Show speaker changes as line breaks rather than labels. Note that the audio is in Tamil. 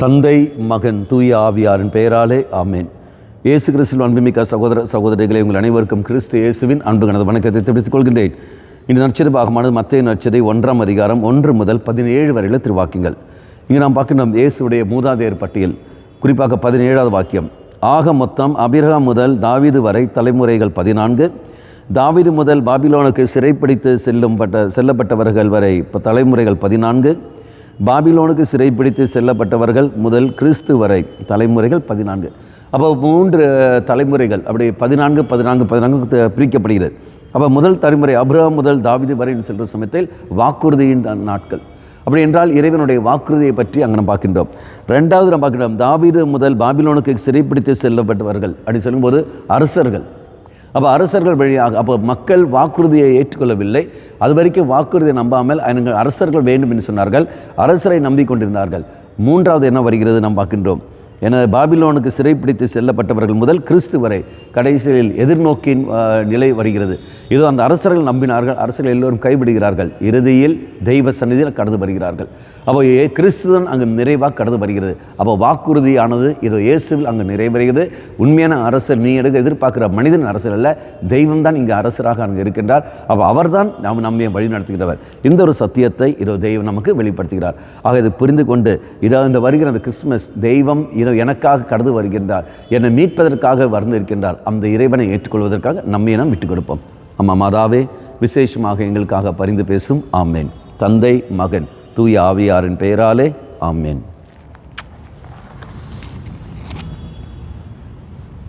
தந்தை, மகன், தூய ஆவியாரின் பெயராலே ஆமேன். இயேசு கிறிஸ்துவின் அன்புமிக்க சகோதர சகோதரிகளை உங்கள் அனைவருக்கும் கிறிஸ்து இயேசுவின் அன்பு கனது வணக்கத்தை தெரிவித்துக் கொள்கின்றேன். இந்த நற்செய்தி பாகமானது மத்தேயு நற்செய்தி 1 அதிகாரம் 1 முதல் 17 வரையில திருவாக்கியங்கள். இங்கு நாம் பார்க்கின்றோம் இயேசுடைய மூதாதையர் பட்டியல், குறிப்பாக 17வது வாக்கியம். ஆக மொத்தம் ஆபிரகாம் முதல் தாவீது வரை தலைமுறைகள் 14, தாவீது முதல் பாபிலோனுக்கு சிறைப்பிடித்து செல்லப்பட்டவர்கள் வரை தலைமுறைகள் 14, பாபிலோனுக்கு சிறைப்பிடித்து செல்லப்பட்டவர்கள் முதல் கிறிஸ்து வரை தலைமுறைகள் 14. அப்போ 3 தலைமுறைகள் அப்படி 14 பிரிக்கப்படுகிறது. அப்போ முதல் தலைமுறை ஆபிரகாம் முதல் தாவீது வரை சென்ற சமயத்தில் வாக்குறுதியின் நாட்கள். அப்படி என்றால் இறைவனுடைய வாக்குறுதியை பற்றி அங்கே நம்ம பார்க்கின்றோம். 2வது நம்ம பார்க்கின்றோம் தாவீது முதல் பாபிலோனுக்கு சிறைப்பிடித்து செல்லப்பட்டவர்கள் அப்படி சொல்லும்போது அரசர்கள். அப்போ அரசர்கள் வழியாக அப்போ மக்கள் வாக்குறுதியை ஏற்றுக்கொள்ளவில்லை. அது வரைக்கும் வாக்குறுதியை நம்பாமல் எனக்கு அரசர்கள் வேண்டும் என்று சொன்னார்கள். அரசரை நம்பிக்கொண்டிருந்தார்கள். 3வது என்ன வருகிறது நாம் பார்க்கின்றோம். என பாபிலோனுக்கு சிறைப்பிடித்து செல்லப்பட்டவர்கள் முதல் கிறிஸ்து வரை கடைசியில் எதிர்நோக்கின் நிலை வருகிறது. இதோ அந்த அரசர்கள் நம்பினார்கள், அரசர்கள் எல்லோரும் கைவிடுகிறார்கள், இறுதியில் தெய்வ சந்நிதியில் கடந்து வருகிறார்கள். அப்போ கிறிஸ்துவன் அங்கு நிறைவாக கடந்து வருகிறது. அப்போ வாக்குறுதியானது இதோ இயேசுவில் அங்கு நிறைவேறுகிறது. உண்மையான அரசர் நீ எதிர்பார்க்கிற மனிதன் அரசர் அல்ல, தெய்வம் தான் இங்கு அரசராக அங்கு இருக்கின்றார். அப்போ அவர்தான் நம்மை வழி நடத்துகிறவர். இந்த ஒரு சத்தியத்தை இதோ தெய்வம் நமக்கு வெளிப்படுத்துகிறார். ஆக இதை புரிந்து கொண்டு இந்த வருகிற அந்த கிறிஸ்துமஸ் தெய்வம் எனக்காக கடந்து வருகின்றார், என்னை மீட்பதற்காக இருக்கின்றார். அந்த இறைவனை ஏற்றுக்கொள்வதற்காக நம்மை நாம் விட்டுக் கொடுப்போம். அம்மா மாதாவே, விசேஷமாக எங்களுக்காக பரிந்து பேசும். ஆமேன். தந்தை, மகன், தூய ஆவியாரின் பெயராலே ஆமேன்.